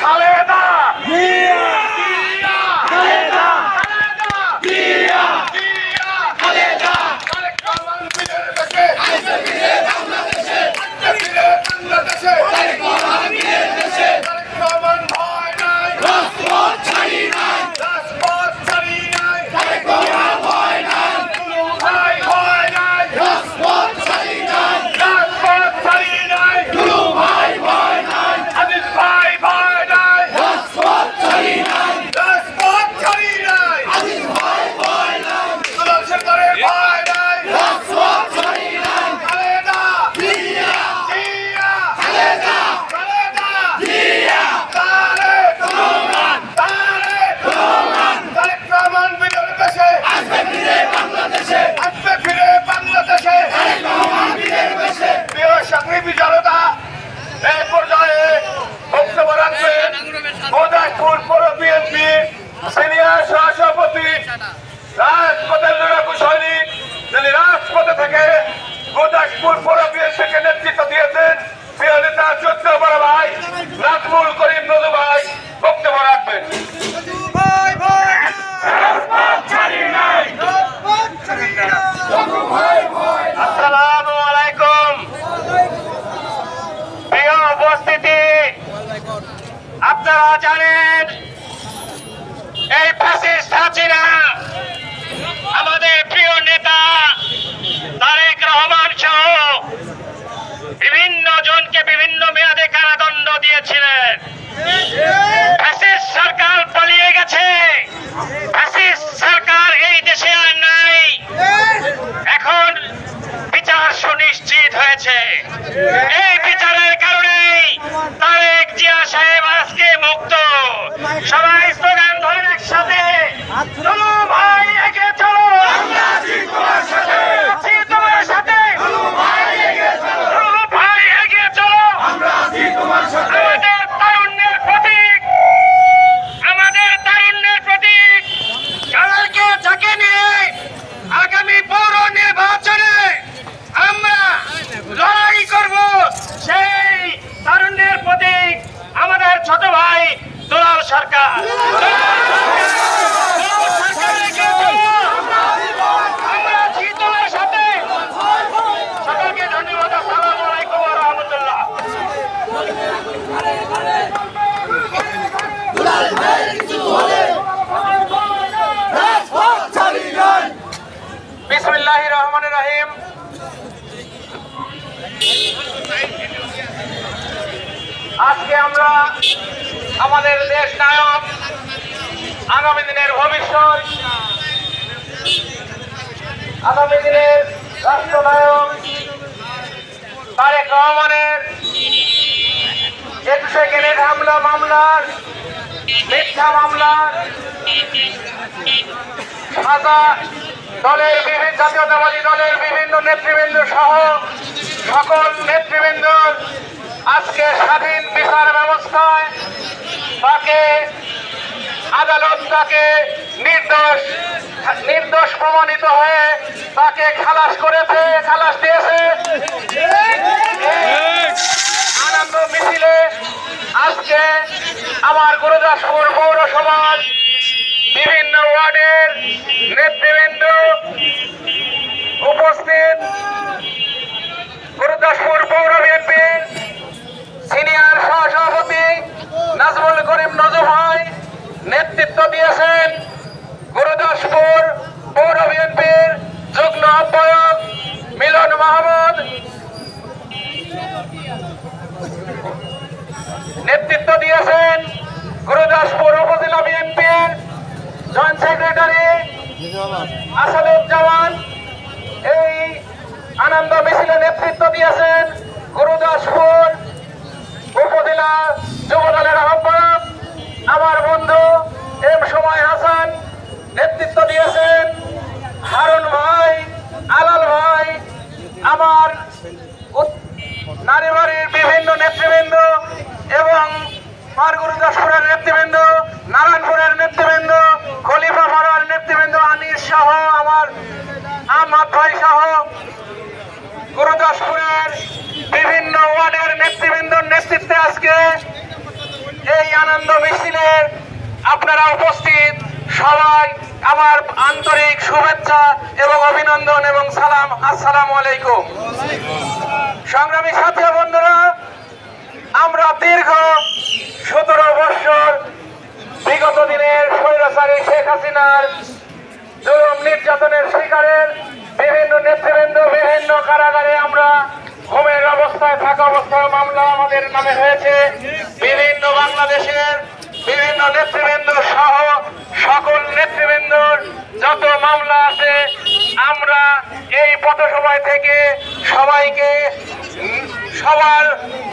Khaleda senior সহসভাপতি রাজপথের লড়াকু সৈনিক যিনি রাজপথে থেকে গোদাসপুর পৌর বিএনপিকে নেতৃত্ব দিয়েছেন প্রিয় নেতা যোদ্ধ বড় ভাই নাজমুল করিম নদু ভাই বক্তব্য রাখবেন। আসসালামু আলাইকুম। প্রিয় উপস্থিতি, আপনারা জানেন এই ফ্যাসিস্ট হাসিনা আমাদের প্রিয় নেতা তারেক রহমান সহ বিভিন্ন জনকে বিভিন্ন মেয়াদে কারাদণ্ড দিয়েছিলেন। ফ্যাসিস্ট সরকার পালিয়ে গেছে, ফ্যাসিস্ট সরকার এই দেশে আর নাই। এখন বিচার সুনিশ্চিত হয়েছে। এই বিচারের কারণেই তারেক জিয়া সাহেব আজকে মুক্ত। সবাই স্লোগান ধরেন একসাথে, চলো ভাই এগিয়ে চলো, আমরা আছি তোমার সাথে, আছি তোমার সাথে, চলো ভাই এগিয়ে চলো, চলো ভাই এগিয়ে চলো, আমরা আছি তোমার সাথে। আমাদের তারুণ্যের প্রতীক, আমাদের তারুণ্যের প্রতীক কালকে যাকে নিয়ে আগামী পৌর নির্বাচনে আমরা লড়াই করব, সেই তারুণ্যের প্রতীক আমাদের ছোট ভাই দুলাল সরকার। আমরা আছি তোমার সাথে। সকলকে ধন্যবাদ। আসসালামু আলাইকুম ওয়া রাহমাতুল্লাহ। বিসমিল্লাহির রহমানির রহিম। আজকে আমরা আমাদের দেশ নায়ক, আগামী দিনের ভবিষ্যৎ, আগামী দিনের রাষ্ট্রনায়ক তারেক রহমানের 21 গ্রেনেড হামলা মামলার মিথ্যা মামলার সাজা দলের বিভিন্ন জাতীয়তাবাদী দলের বিভিন্ন নেতৃবৃন্দ সহ সকল নেতৃবৃন্দ আজকে স্বাধীন বিচার ব্যবস্থায় তাকে আদালত তাকে নির্দোষ প্রমাণিত হয়ে তাকে খালাস করেছে, খালাস দিয়েছে। আনন্দ মিছিলে আজকে আমার গুরুদাসপুর পৌরসভার বিভিন্ন ওয়ার্ডের নেতৃবৃন্দ উপস্থিত। গুরুদাসপুর পৌর বিএনপির সিনিয়র সহসভাপতি নাজমুল করিম নজু ভাই নেতৃত্ব দিয়েছেন। গুরুদাসপুর পৌর বিএনপির যুগ্ম আহ্বায়ক মিলন মাহমুদ নেতৃত্ব দিয়েছেন। গুরুদাসপুর উপজেলা বিএনপির জয়েন্ট সেক্রেটারি আসাদুজ্জামান এই আনন্দ মিছিলে নেতৃত্ব দিয়েছেন। গুরুদাসপুর উপজেলা যুবদলের আহ্বায়ক আমার বন্ধু এম সময় হাসান নেতৃত্ব দিয়েছেন। হারুন ভাই, আলাল ভাই, আমার নারীবাড়ির বিভিন্ন নেতৃবৃন্দ এবং গুরুদাসপুরের নেতৃবৃন্দ, নারায়ণপুরের নেতৃবৃন্দ, খলিফা পাড়ার নেতৃবৃন্দ, আনিস সহ আমার আহমদ ভাই সহ গুরুদাসপুরের বিভিন্ন ওয়ার্ডের নেতৃবৃন্দর নেতৃত্বে আজকে এই আনন্দ মিছিলের আপনারা উপস্থিত। সবাই আমার আন্তরিক শুভেচ্ছা এবং অভিনন্দন এবং সালাম। আসসালামু আলাইকুম। সংগ্রামী সাথী বন্ধুরা, আমরা দীর্ঘ 17 বছর বিগত দিনের স্বৈরাচারী শেখ হাসিনার জুলুম নির্যাতনের শিকারের বিভিন্ন নেতৃবৃন্দ বিভিন্ন কারাগারে আমরা ঘুমের অবস্থায় থাকা অবস্থায় মামলা আমাদের নামে হয়েছে। বিভিন্ন বাংলাদেশের বিভিন্ন নেতৃবৃন্দ সহ সকল নেতৃবৃন্দর যত মামলা আছে আমরা এই পথসভায় থেকে সবাইকে সবার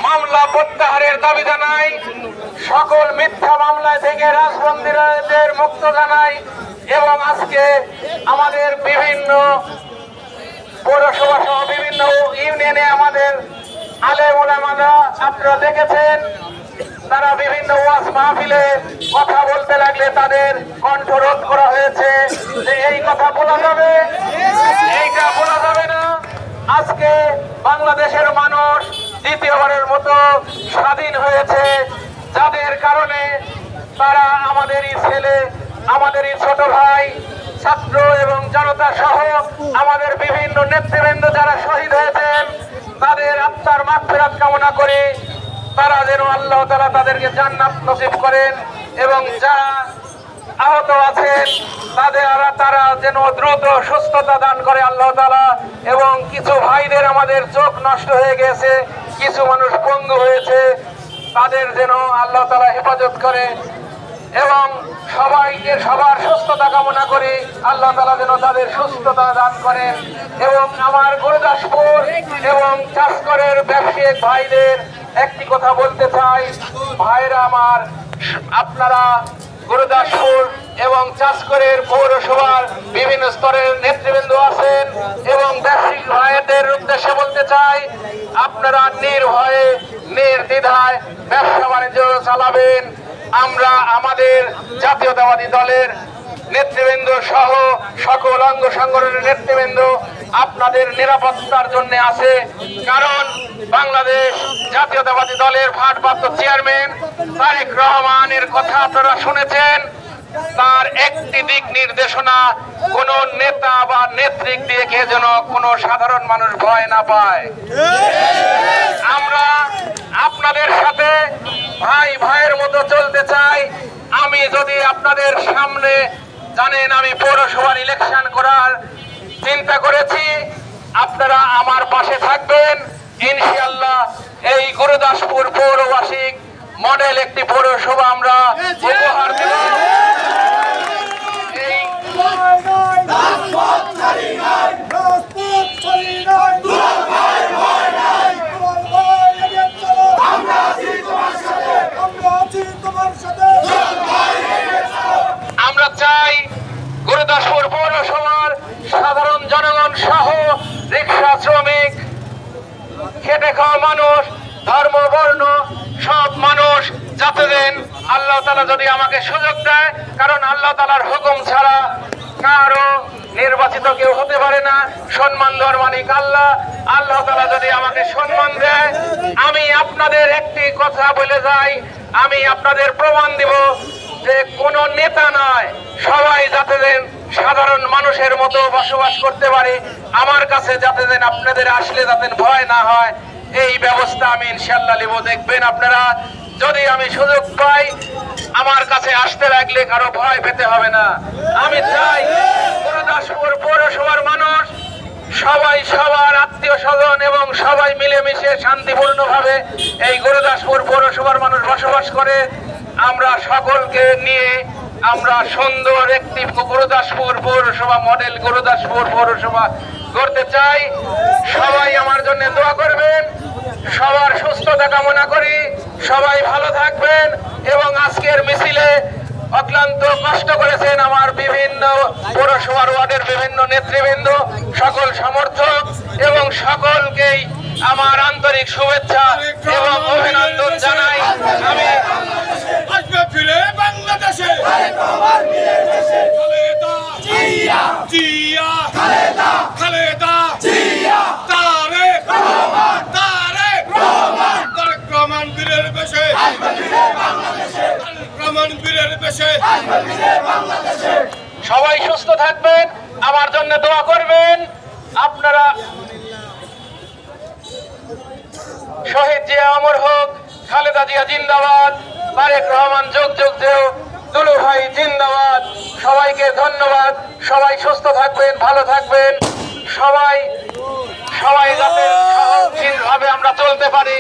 মামলা প্রত্যাহারের দাবি জানাই। সকল মিথ্যা মামলায় থেকে রাজবন্দীদের মুক্ত জানাই এবং আজকে আমাদের বিভিন্ন পৌরসভা সহ বিভিন্ন ইউনিয়নে আমাদের আলেম ওলামারা আপনারা দেখেছেন, তারা বিভিন্ন ওয়াজ মাহফিলে কথা বলতে লাগলে তাদের কণ্ঠ রোধ করা হয়েছে যে এই কথা বলা যাবে, এইটা বলা যাবে না। আজকে বাংলাদেশের মানুষ দ্বিতীয়বারের মতো স্বাধীন হয়েছে, যাদের কারণে তারা আমাদেরই ছেলে, আমাদেরই ছোট ভাই, ছাত্র এবং জনতা সহ আমাদের বিভিন্ন নেতৃবৃন্দ যারা শহীদ হয়েছেন তাদের আত্মার মাগফিরাত কামনা করে তারা যেন আল্লাহ তাআলা তাদেরকে জান্নাত নসিব করেন এবং যারা আহত আছেন তারা যেন দ্রুত সুস্থতা দান করে আল্লাহ তাআলা। এবং কিছু ভাইদের আমাদের চোখ নষ্ট হয়ে গেছে, কিছু মানুষ পঙ্গু হয়েছে, তাদের যেন আল্লাহ তাআলা হেফাজত করে এবং সবাইকে সবার সুস্থতা কামনা করে আল্লাহ তাআলা যেন তাদের সুস্থতা দান করেন। এবং আমার গুরুদাসপুর এবং চাষকরের ব্যবসায়িক ভাইদের একটি কথা বলতে চাই, ভাইরা আমার, আপনারা গুরুদাসপুর এবং চাষকরের পৌরসভার বিভিন্ন স্তরের নেতৃবৃন্দ আছেন এবং ব্যবসায়িক ভাইদের উদ্দেশ্যে বলতে চাই, আপনারা নির্ভয়ে নির্দ্বিধায় ব্যবসা বাণিজ্য চালাবেন। আমরা আমাদের জাতীয়তাবাদী দলের নেতৃবৃন্দ সহ সকল অঙ্গ সংগঠনের নেতৃবৃন্দ আপনাদের নিরাপত্তার জন্য আছে। কারণ বাংলাদেশ জাতীয়তাবাদী দলের ভারপ্রাপ্ত চেয়ারম্যান তারেক রহমানের কথা আপনারা শুনেছেন, তার একটি দিক নির্দেশনা কোন নেতা বা নেতৃত্ব দিয়ে কে যেন কোন সাধারণ মানুষ ভয় না পায়। আমরা আপনাদের সাথে ভাই ভাইয়ের মতো চলতে চাই। আমি যদি আপনাদের সামনে জানেন আমি পৌরসভার ইলেকশন করার চিন্তা করেছি, আপনারা আমার পাশে থাকবেন ইনশাআল্লাহ। এই গুরুদাসপুর পৌরবাসিক মডেল একটি পৌরসভা আমরা উপহার দেব। আমরা চাই গুরুদাসপুর পৌরসভার সাধারণ জনগণ সহ রিক্সা শ্রমিক, খেটে খাওয়া মানুষ, ধর্ম বর্ণ সব মানুষ যাতে দেন আল্লাহ তাআলা যদি আমাকে সুযোগ দেয়, কারণ আল্লাহ তাআলার হুকুম ছাড়া কারো নির্বাচিত কেউ হতে পারে না। সম্মান দেওয়ার মালিক আল্লাহ। আল্লাহ তাআলা যদি আমাকে সম্মান দেয়, আমি আপনাদের একটি কথা বলে যাই, আমি আপনাদের প্রমাণ দিব যে কোন নেতা নয়, সবাই যাতে দেন সাধারণ মানুষের মতো বসবাস করতে পারে। আমার কাছে যাতে দেন আপনাদের আসলে যাতে ভয় না হয়, এই ব্যবস্থা আমি ইনশাআল্লাহ নেব। দেখবেন আপনারা যদি আমি সুযোগ পাই আমার কাছে আসতে লাগলে কারো ভয় পেতে হবে না। আমি চাই গুরুদাসপুর পৌরসভার মানুষ সবাই সবার আত্মীয় স্বজন এবং সবাই মিলেমিশে শান্তিপূর্ণভাবে এই গুরুদাসপুর পৌরসভার মানুষ বসবাস করে। আমরা সকলকে নিয়ে আমরা সুন্দর একটি গুরুদাসপুর পৌরসভা মডেল গুরুদাসপুর পৌরসভা করতে চাই। সবাই আমার জন্য দোয়া করবেন, সবার সুস্থতা কামনা করি, সবাই ভালো থাকবেন। এবং আজকের মিছিলে অক্লান্ত কষ্ট করেছেন আমার বিভিন্ন পৌরসভার ওয়ার্ডের বিভিন্ন নেতৃবৃন্দ, সকল সমর্থক এবং সকলকেই আমার আন্তরিক শুভেচ্ছা এবং অভিনন্দন জানাই। আমি ফিরে বাংলাদেশে জিয়া জিয়া খালেদা জিয়া তারেক রহমান থাকবেন, আমার জন্য দোয়া করবেন। আপনারা শহীদ জিয়া অমর হোক, খালেদা জিয়া জিন্দাবাদ, তারেক রহমান যোগ যোগ দেও, দুলু ভাই জিন্দাবাদ। সবাইকে ধন্যবাদ। সবাই সুস্থ থাকবেন, ভালো থাকবেন। সবাই যাতে সহনশীলভাবে আমরা চলতে পারি।